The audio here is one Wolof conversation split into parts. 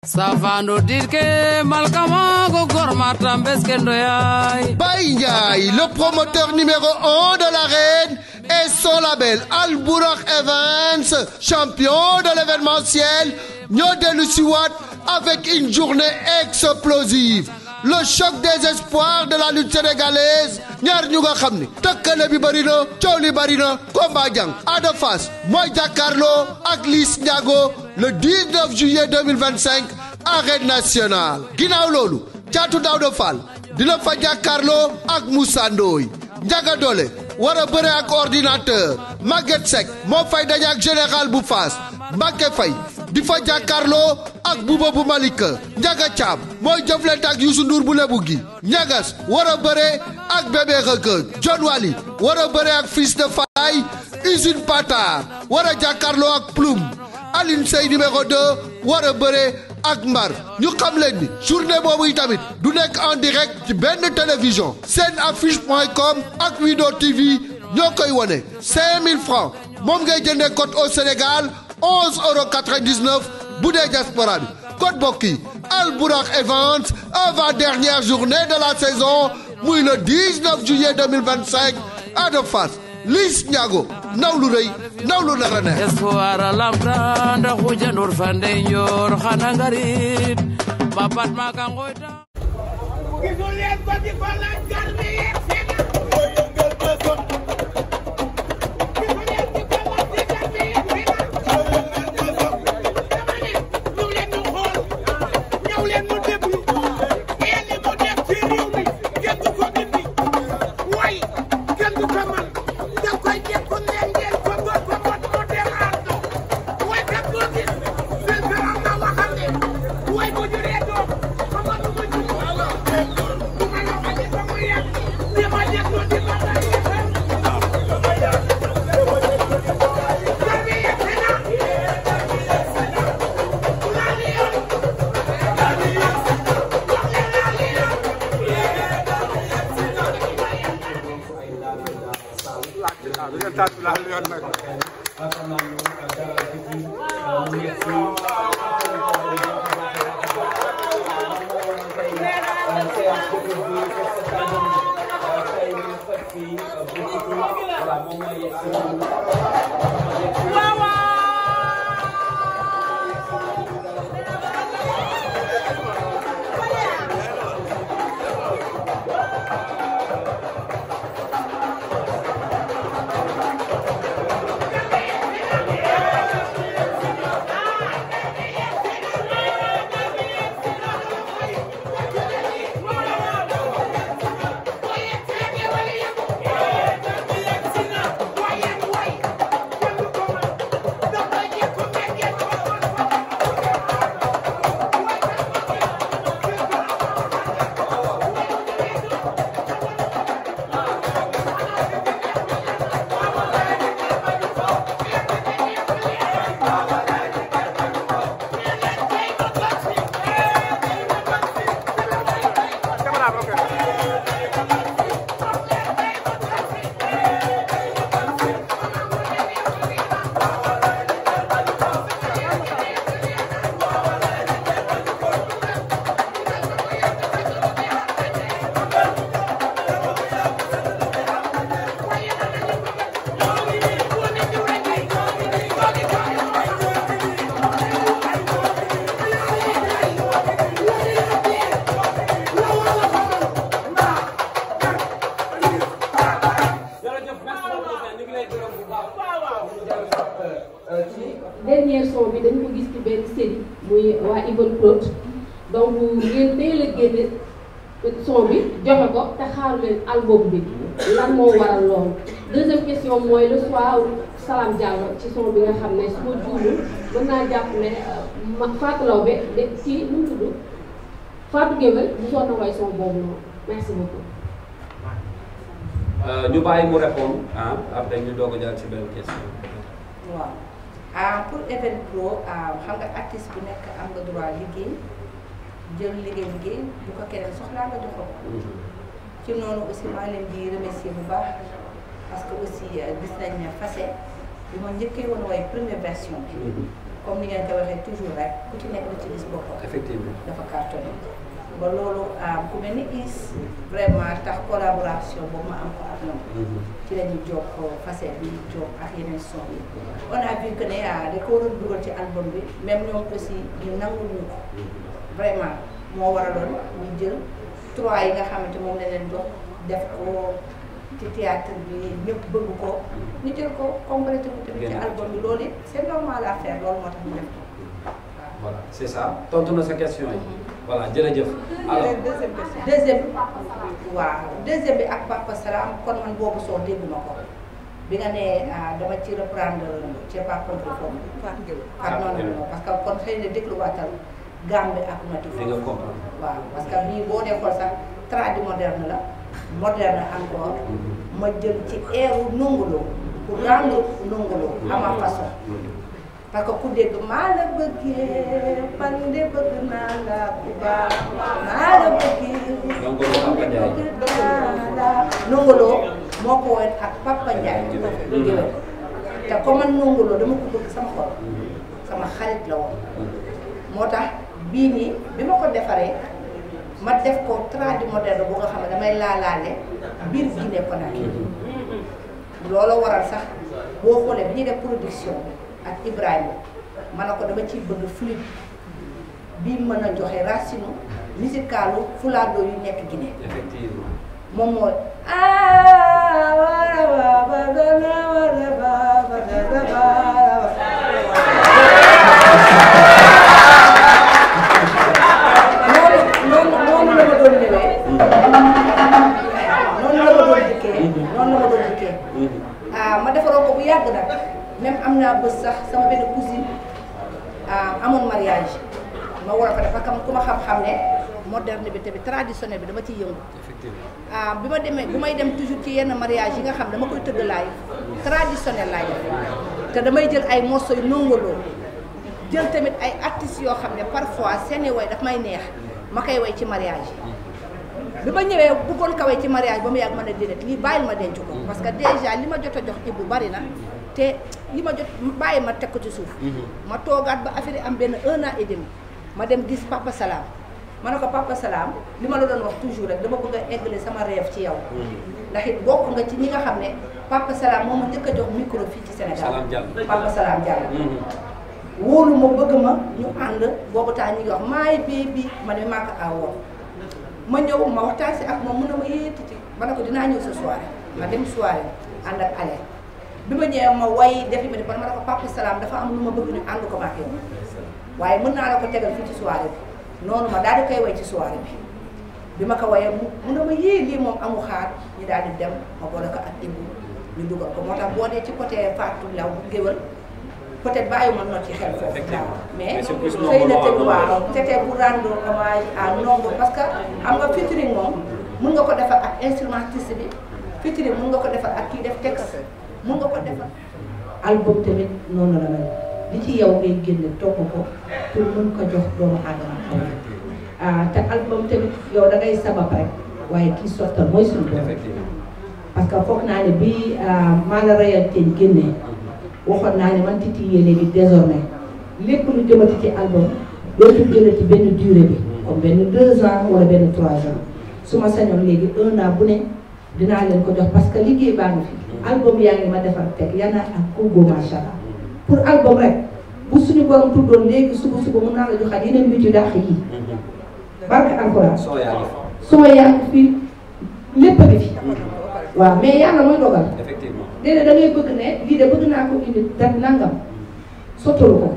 Savano dirke malkamago gormata mbeskendo yai. Baye Ndiaye, le promoteur numéro 1 de l'arène et son label Al Bourakh Events, champion de l'événementiel, ñoo dellu si waat avec une journée explosive. Le choc des espoirs de la lutte sénégalaise ñaar ñu nga xam ni tëkkale bi bëri na coow li bëri na combat jàng Ada Fass mooy jàkkaarloo ak Liss Ndiago le 19 juillet 2025 arène nationale. ginnaaw loolu Caatu Daouda Fall dina fa jàkkaarloo ak Moussa Ndoye. Ndiaga Dolé war a bëre ak ordinateur. Maguette Seck moo fay daje ak général bu Fass. Mbacké Faye di fa jàkkaarloo ak Bouba bu Malika. Ndiaga Thiam mooy jëflante ak Youssou Ndour bu Lebu gi. Ñagas war a bëre ak Bébé Reug. John Wally war a bëre ak Fils de Faye. Usine Patar war a jàkkaarloo ak Ploum. Aline Sey numéro 2 war a bëre ak Mbar. ñu xam leen ni journée boobu yi tamit du nekk en direct ci benn télévision. Senaffiche.com ak Wido TV ñoo koy wone 5000 francs moom ngay jëndee code au Sénégal 11,99 € bu dee diaspora bi. code bokk yi Al Bourakh Events avant dernière journée de la saison muy le 19 juillet 2025 Ada Fass Liss Ndiago ndaw lu rëy ndaw lu nar a neex. Espoir lamta nda xujandur fande njoor xana ngarit bapat maka ngoyta. gisul leen ko di ko laaj garmi yeeg sena. dernière son bi dañ ko gis ci benn série muy waa Even Prod donc ngeen teel a génne son bi joxe ko te xaaru leen album bi lan moo waral loolu. deuxième question mooy le soir Salam Diallo ci son bi nga xam ne su ma juumul mën naa jàpp ne Fatou Lawbe de ci nu mu tudd Fatou Guewel bu soon na way son boobu noonu merci beaucoup. ñu bàyyi mu répondre après ñu doog a jàll ci benn question. waaw pour Even Prod xam nga artiste bu nekk am nga droit liggéey jël liggéey bu ko keneen soxlaa nga jox ko. ci noonu aussi maa leen di remercier bu baax parce que aussi gis nañ ne Facette bi ma njëkkee woon waaye première version bi comme ni ngeen ko waxee toujours rek ku ci nekk da ci gis boppam. effectivement dafa cartonné ba loolu ku mel ni is vraiment tax collaboration boobu ma am ko ak ñoom. ci la ñuy jox facette bi jox ak yeneen son yi. on a vu que ne da ko waroon dugal ci album bi même ñoom aussi ñu nangul ñu ko vraiment moo waraloon ñu jël 3 yi nga xamante moom la leen jox def ko ci théâtre bi ñëpp bëgg ko ñu jël ko complété ko tamit ci album bi loolu it c'est normal à faire loolu moo tax ñu def ko. voilà c'est ça tontu na sa question yi. voilà jërëjëf. alors deuxième bi ak Papa Salam kon man boobu soo dégguma ko bi nga ne dama ci reprendre c'est pas contre foofu. non parce que kon xëy na dégluwaatal Gambe ak Natif. di nga comprendre. waaw parce que bii boo dee xool sax tradi moderne la moderne encore ma jël ci eeru nongolo pour rendre nongolo à ma façon. parce que ku dégg maa la bëggee man de bëgg naa la bu baax maa la bëggee nongolo moo ko woon ak Papa Ndiaye géwél te comme man nongolo dama ko bëgg sama xol sama xarit la woon moo tax bii nii bi ma ko defaree ma def ko tradi moderne bu nga xam ne damay laalaale biir Guinée Conakry loolu waral sax boo xoolee bi ñuy def production ak Ibrahima ma ne ko dama ciy bëgg flûte bi mën a joxe racine musicalu fulaado yu nekk Guinée. effectivement moom mooy noonu la ma doon ñëwee noonu la ma doon dikkee ma defaroon ko bu yàgg nag même am naa bés sax sama benn cousine amoon mariage ma war a ko def parce que ku ma xam-xam ne moderne bi tamit traditionnel bi dama ciy yëngu. effectivement bi ma demee bu may dem toujours ci yenn mariage yi nga xam dama koy tëgg live traditionnel laay def te damay jël ay morceaux yu nongoloo jël tamit ay artistes yoo xam ne parfois seeni way daf may neex ma koy way ci mariage yi bi ma ñëwee bëggoon ko way ci mariage ba mu yàgg ma ne déedéet lii bàyyil ma denc ko parce que déjà li ma jot a jox Ibou bari na te li ma jot bàyyi ma teg ko ci suuf ma toogaat ba affaire yi am benn 1 an et demi ma dem gis Papa Salam ma ne ko Papa Salam li ma la doon wax toujours rek dama bëgg a eggale sama rêve ci yow ndax it bokk nga ci ñi nga xam ne Papa Salam moom ma njëkk a jox micro fii ci Sénégal Papa Salam Diallo wóolu ma bëgg ma ñu ànd boobu temps ñi ngi wax maay bii ma ne maa ko awoon ma ñëw ma waxtaan si ak moom mun na ma yéetiti ma ne ko dinaa ñëw sa soirée ma dem soirée ànd ak ale bi ma ñëwee ma way defi ma ni ma ne ko Papa Salam dafa am lu ma bëgg ñu ànd ko maak yow waaye mën naa la ko tegal fii ci soirée bi noonu ma daal di koy way ci soirée bi ma ko wayee mu ne ma yée lii moom amu xaar ñu daal di dem ma boole ko ak Ibou ñu dugal ko moo tax boo dee ci côté Fatou Law bu géwël peut-être bàyyi ma noot ci xel foofu mais xëy na te waaw c'était pour rendre hommage à Ndongo parce que am nga featuring moom mun nga ko defar ak instrumentiste bi featuring mun nga ko defar ak kii def texte mun nga ko defar album tamit noonu la mel li ci yow ngay génne topp ko pour mën ko jox doomu aadama te album tamit yow da ngay sabab rek waaye kii sottal mooy suñu doom parce que foog naa ne bi maa la rayal teen génnee waxoon naa ne man Titi Yéné bi désormais lépp lu jëmati ci album dootul jëlati benn durée bi comme benn 2 ans wala benn 3 ans su ma sañoon léegi 1 an bu ne dinaa leen ko jox parce que liggéey baa ngi fi album yaa ngi ma defar teg yana ak Kogo macha allah pour album rek bu suñu borom tuddoon léegi suba mën naa la joxaat yeneen mbir yu dàq yi barke alxuraan soo yaa ngi fi lépp a ngi fi waaw mais yàlla mooy dogal léeg-léeg da ngay bëgg ne lii de bëgg naa ko indi dara nangam sottalu ko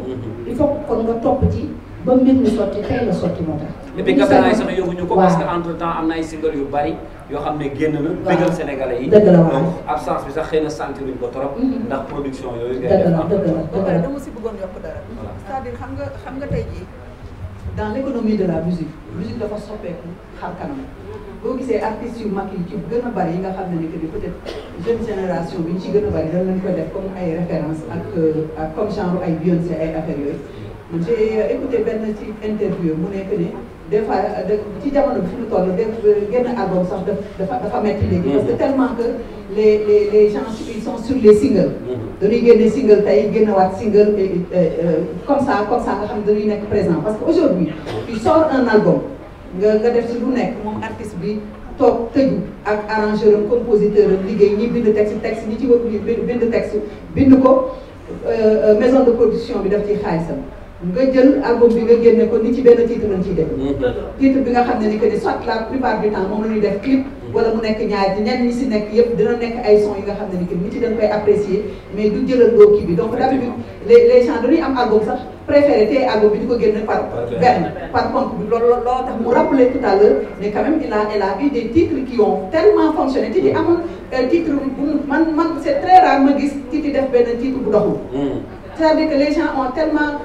il faut kon nga topp ci ba mbir mi sotti tey la sotti moo tax. et puis gànnaaw sax yóbbuñu ko parce que entre temps am na ay single yu bari yoo xam ne génn na. bégal sénégalais yi. dëgg la waaw donc absence bi sax xëy na sentiruñ ko trop. ndax production yooyu. ngay dëgg def la dëgg la ba pare dama si bëggoon yokk dara. c'est-à-dire xam nga tey jii dans l'économie de la musique dafa soppeeku xar kanam. boo gisee artistes yu mag yi ci gën a bari yi nga xam ne que peut-être jeune génération bi ñu ci gën a bari dañ leen ko def comme ay références ak comme genre ay Beyoncé ay affaires yooyu j'ai écouté benn ci interview mu nekk ne des fois ci jamono bi fi mu toll def génn album sax dafa metti léegi parce que tellement que les gens ils sont sur les singles dañuy génne single tey génnewaat single comme ça nga xam ne dañuy nekk présent parce que aujourd'hui tu sors un album nga def si lu nekk moom artiste bi toog tëju ak arrangeur am compositeur am liggéey ñi bind texte ñi ci war bind texte bind ko maison de production bi daf ciy xaalisam nga jël album bi nga génne ko ni ci benn titre lañ ciy def titre bi nga xam ne ni que ni soit la plupart du temps moom la ñuy def clip wala mu nekk ñaar ñenn ñi si nekk yëpp dina nekk ay son yi nga xam ne ni que nit yi dañ koy apprécier mais du jëlandoo kii bi donc d'habitude les gens dañuy am album sax préféré tey album bi di ko génne par benn par contre bi loolu tax mu rappelé tout à l'heure mais quand même elle a eu des titres qui ont tellement fonctionné ti di amul titre bu man c'est très rare ma gis titre def benn titre bu doxul c'est-à-dire que les gens ont tellement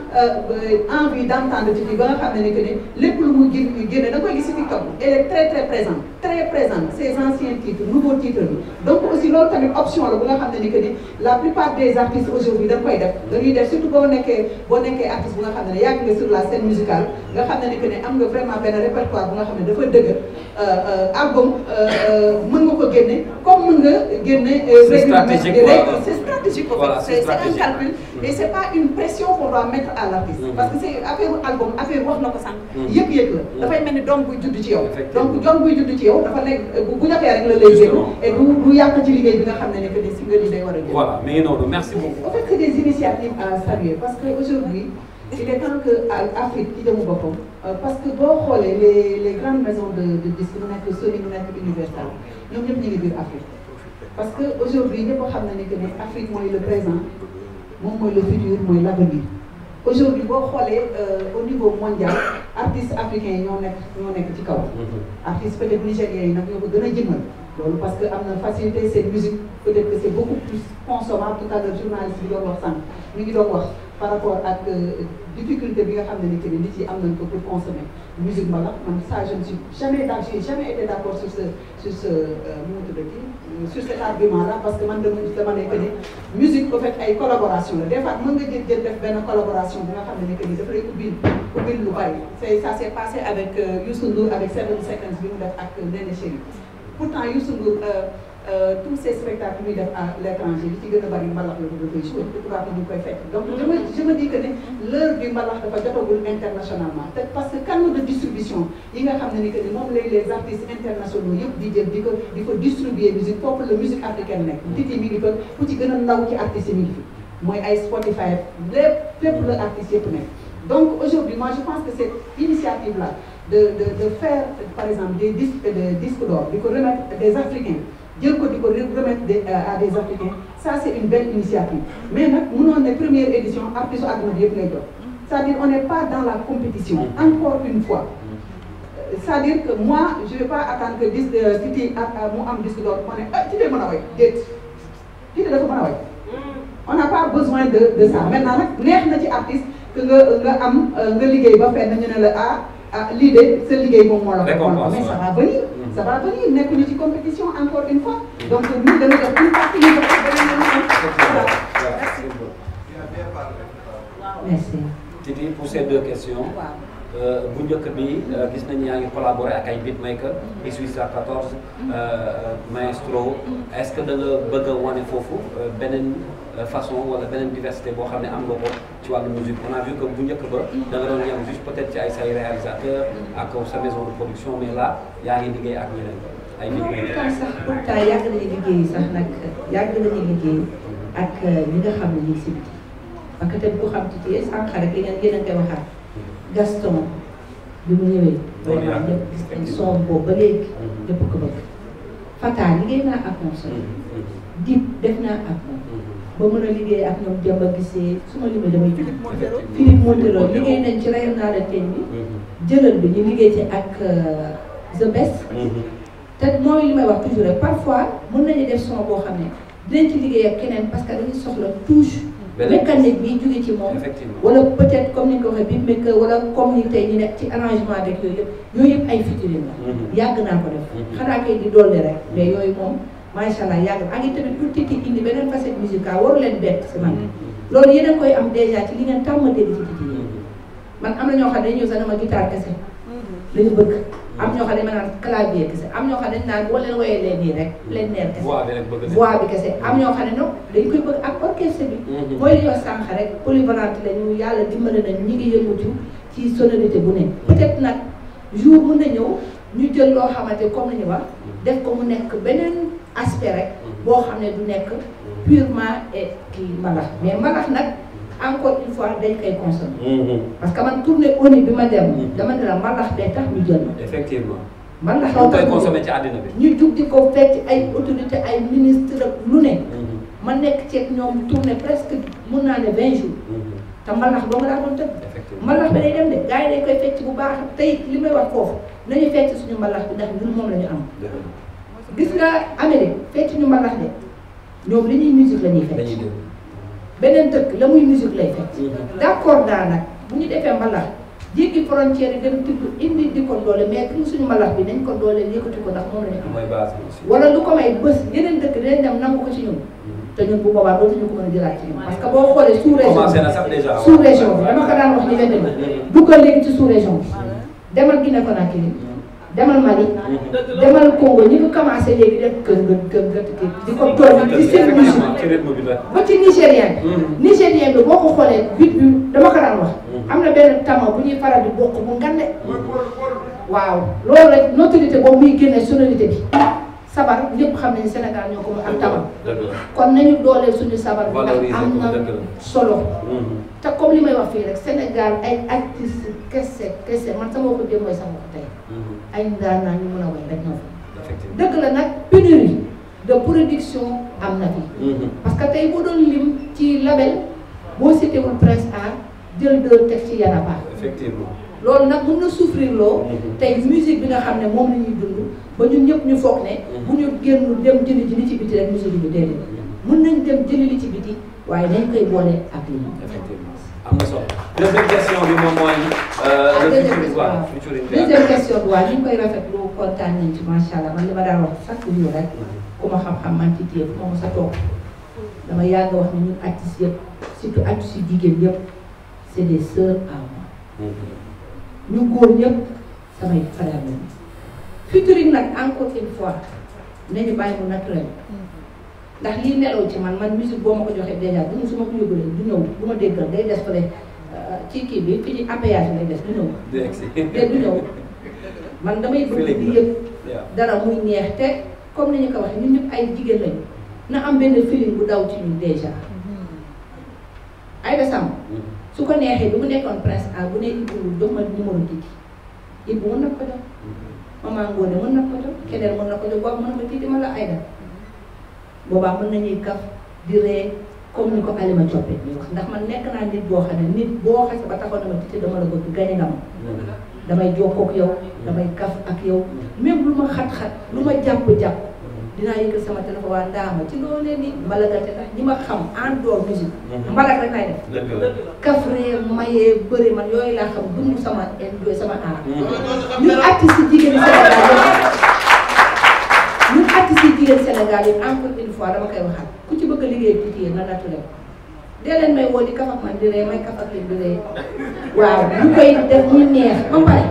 envie d'entendre ci ba nga xam ne ni que ni lépp lu muy génne da koy gis ci TikTok elle est très présente ces anciens titres nouveaux titres bi donc aussi loolu tamit option la bu nga xam ne ni que ni la plupart des artistes aujourd'hui dañ koy def dañuy def surtout boo nekkee artiste bu nga xam ne yàgg nga sur la scène musicale nga xam ne ni que ni am nga vraiment benn répertoire bu nga xam ne dafa dëgg album mën nga ko génne comme mën nga génne c'est stratégique en fait c'est un calcul et c'est pas une pression qu'on doit mettre à l'artiste parce que c'est affaire album affaire wax na ko sànq yëg-yëg la dafay mel ni doom buy judd ci yow donc doom buy judd ci yow dafa nekk bu jotee rek la lay génn et du yàq ci liggéey bi nga xam ne que ni single yi day war a génn voilà mais non merci beaucoup en fait c'est des initiatives à saluer parce que aujourd'hui il est temps que Afrique ci jëmu boppam parce que boo xoolee les grandes maisons de disques mu nekk Sony mu nekk Universal ñoom ñëpp ñu ngi biir Afrique parce que aujourd'hui ñëpp xam na ne que ne Afrique mooy le présent moom mooy le futur mooy l'avenir aujourd'hui boo xoolee au niveau mondial artistes africains yi ñoo nekk ci kaw artistes peut-être nigériens yi nag ñoo ko gën a jëmmal loolu parce que am na facilité seen musique peut-être que c'est beaucoup plus consommable tout à l'heure journaliste bi doon wax sànq mi ngi doon wax par rapport ak difficulté bi nga xam ne ni que nit yi am nañ ko pour consommer musique mbalax man ça je ne suis jamais été d'accord sur ce nu mu tuddati sur cet argument là parce que man dama ne que ni musique au fait ay collaboration la des fois mën nga jël def benn collaboration bi nga xam ne ni que ni daf lay ubbil lu bari ça s'est passé avec Youssou Ndour avec 7 Seconds bi mu def ak Néné Chéri pourtant Youssou Ndour tous ces spectacles muy def à l'étranger li ci gën a bari mbalax la koy joué je crois que ñu koy fekk donc je me dis que ne l'heure du mbalax dafa jotagul internationalement te parce que canaux de distribution yi nga xam ne ni que ni moom les artistes internationaux yëpp di jël di ko distribuer musique foofu la musique africaine nekk titi mi ngi fa ku ci gën a ndaw ci artistes yi mi ngi fi mooy ay Spotify lépp la artistes yëpp nekk donc aujourd'hui moi je pense que cette initiative là de faire par exemple des disques d'or di ko remettre des Africains jël ko di ko remettre à des Africains ça c'est une belle initiative mais nag mënoon ne première édition artistes àdduna bi yëpp lay jox c'est-à-dire on n'est pas dans la compétition encore une fois c'est-à-dire que moi je vais pas attendre que Titi mu am disque d'or ma ne Titi mën a way déet Titi dafa mën a way on n'a pas besoin de ça maintenant nag neex na ci artiste que nga liggéey ba fenn ñu ne la lii de sa liggéey moom moo la ko mais ça va venir nekkuñu ci compétition encore une fois donc nous dañu def une partie ñu def merci Titi pour ces deux questions bu njëkk bi gis nañu yaa ngi collaborer ak ay beatmaker X814 Maestro est-ce que da nga bëgg a wane foofu beneen façon wala beneen diversité boo xam ne am nga ko ci wàllu musique on a vu que bu njëkk ba da nga doon yem juste peut-être ci ay say réalisateur ak sa maison de production mais là yaa ngi liggéey ak ñeneen ay beatmaker sax pourtant yàgg nañu liggéey sax nag yàgg nañu liggéey ak ñi nga xam ne ñu si biti parce que tamit ku xam ci sànq rek yéen a koy waxaat Gaston bi mu ñëwee vraiment ñëpp gis nañ son boobu ba léegi ñëpp ko bëgg Fata liggéey naa ak moom sax Dip def naa ak moom ba mën a liggéey ak ñoom Demba Gisee su ma limee damay Philippe Montero liggéey nañ ci rayam naa la teen bi jëlal bi ñu liggéey ci ak The Best te mooy li may wax toujours rek parfois mën nañu def son boo xam ne dinañ ci liggéey ak keneen parce que dañuy soxla touche mécanique bi jóge ci moom wala peut-être comme ni nga ko waxee bi mais wala comme ni tey ñu nekk ci arrangement rek yooyu yëpp ay featuring la yàgg naa ko def xanaa kay di dolli rek mais yooyu moom macha allah yàgg ak i tamit pour Titi indi beneen facette musicale waru leen bett si man loolu yéen a koy am déjà ci li ngeen tàmm dégg ci Titi man am na ñoo xam ne dañuy ñëw sax dama guitare kese lañu bëgg am ñoo xam ne ma naan clavier kese am ñoo xam ne dañ naan boo leen woyee leen nii rek leen neer kese voix bi kese am ñoo xam ne non dañ koy bëgg ak orchestre bi mooy li ñuy wax sànq rek polyvalente lañu yàlla dimbali nañ ñi ngi yëngatu ci sonorité bu ne peut-être nag jour mën na ñëw ñu jël loo xamante comme ni ñu wax def ko mu nekk beneen aspect rek boo xam ne du nekk purement et kii mbalax mais mbalax nag encore une fois dañ koy consommer. parce que man tournée ONU bi ma dem. dama ne la mbalax bee tax ñu jël ma. effectivement. mbalax loo tax koy consommer ci àddina bi. ñu jug di ko fekk ay autorité ay ministre lu ne. ma nekk ceeg ñoom tournée presque mun naa ne 20 jours. te mbalax doo nga daa doon tëdd. effectivement mbalax bi day dem de gars yi dañ koy fecc bu baax tey li may wax foofu nañu fecc suñu mbalax bi ndax ñun moom la ñu am. gis nga Amérique fecc ñu mbalax de ñoom li ñuy musique la ñuy fecc. beneen dëkk la muy musique lay fecc. d'accord daa nag bu ñu defee mbalax jéggi frontière yi dem tudd indi di ko doole mais suñu mbalax bi nañ ko doole yëkkati ko ndax moom la ñu am. wala lu ko may bés yeneen dëkk dinañ dem nangu ko ci ñun. te ñun bu boobaa dootuñu ko mën a jëlaat ci ñun parce que boo xoolee sous région sous région bi dama ko daan wax ni wedd bi duggal léegi ci sous région bi demal Guinée Conakry demal Mali demal Congo ñi ko commencé léegi def kër di ko toll ci seen musique ba ci nigérien bi nigérien bi boo ko xoolee bit bi dama ko daan wax am na benn tama bu ñuy faral di bokk bu ngande waaw loolu rek notoriété boobu muy génne sonorité bi sabar ñëpp xam nañu Sénégal ñoo ko mu am tama kon nañu dooleel suñu sabar bi ndax am na solo te comme li may wax fii rek Sénégal ay artistes kese man sama ko dem mooy sama ko tey ay ndaanaa ñu mën a way rek ñoo fa dëgg la nag pénurie de production am na fi parce que tey boo doon lim ci label boo citéwul Prince Art jël deux teg ci Y'en a pas effectivement loolu nag mën na souffrir loo tey musique bi nga xam ne moom la ñuy dund ba ñun ñëpp ñu foog ne bu ñu génn dem jëli ji li ci biti rek musique bi déedéet mën nañ dem jëli li ci biti waaye dañ koy boole ak lii effectivement am na solo deuxième question bi moom mooy deuxième question bi waaw ñu ngi koy rafetlu kontaan nañ ci macha allah man li ma daan wax chaque jour rek ku ma xam-xam man ci téye fu ma mos a toog dama yàgg wax ne ñun artistes yëpp surtout artistes yu jigéen yëpp c'est des sœurs à moi ñu góor ñëpp samay frères lañu featuring nag encore une fois nañu bàyyi mu naturel ndax lii nelaw ci man musique boo ma ko joxee déjà du su ma ko yóbbulee du ñëw du ma déggal day des fële ci kii bi fi ñu appayage lay des du ñëw te du ñëw man damay bëgg di yëg dara muy neex te comme ni ñu ko waxee ñun ñëpp ay jigéen lañu na am benn feeling bu daw ci ñun déjà Aïda Samb su ko neexee bi mu nekkoon Prince Art bu ne Ibou jox ma numéro Titi Ibou mën na ko jox Maman Ngoné mën na ko jox keneen mën na ko jox boobu mën na ko Titi ma la Aïda boobaa mën nañuy kaf di ree comme ni ko Alima Coppe ñu wax ndax man nekk naa nit boo xam ne nit boo xasee ba taxaw na ma Titi dama la bëgg gañe nga ma damay jokkoo ak yow damay kaf ak yow même lu ma xat-xat lu ma jàpp-jàpp dinaa yëgal sama téléphone waa ndaama ci loolu leen ni mbalagante ndax ñi ma xam en dehors musique mbalag rek lay def kafree mayee bëri man yooyu laa xam dund sama enjoy sama aar ñun artistes yi jigéen Sénégal yi ñun artistes yi jigéen Sénégal yi encore une fois dama koy waxaat ku ci bëgg a liggéey Titi na naturel dee leen may woo di kaf ak man di ree may kaf ak leen di ree waaw ñu koy def ñu neex ba pare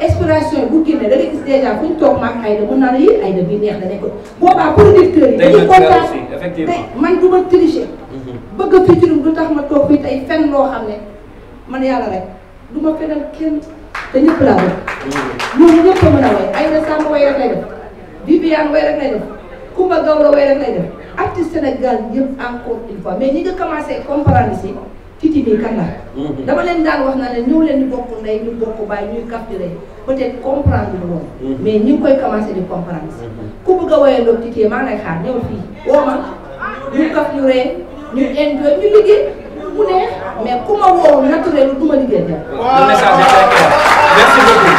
inspiration bu génne da ngay gis déjà fu ñu toog maag Aïda mën naa ne yii Aïda bi neex da nekk ko boobaa producteurs yi dañuy kontaan te man du ma tricher bëgg a featuring du tax ma toog fii tey fenn loo xam ne man yàlla rek du ma fenal kenn te ñëpp laa bëgg ñooñu ñëpp a mën a way Aïda Samb way rek lay def Viviane way rek lay def Coumba Gawlo way rek lay def artiste Sénégal yëpp encore une fois mais ñi nga commencé comprendre si Titi bi kan la dama leen daan wax na leen ñëw leen ñu bokk ndey ñu bokk bàyyi ñuy capturé peut-être comprendre lu woon mais ñi ngi koy commencé di comprendre si ku bëgg a woyandoog Titi maa lay xaar ñëw fii woo ma ñu kaf ñu ree ñu enjoy ñu liggéey mu neex mais ku ma woo naturel du ma liggéey. Le message est très clair. Merci beaucoup.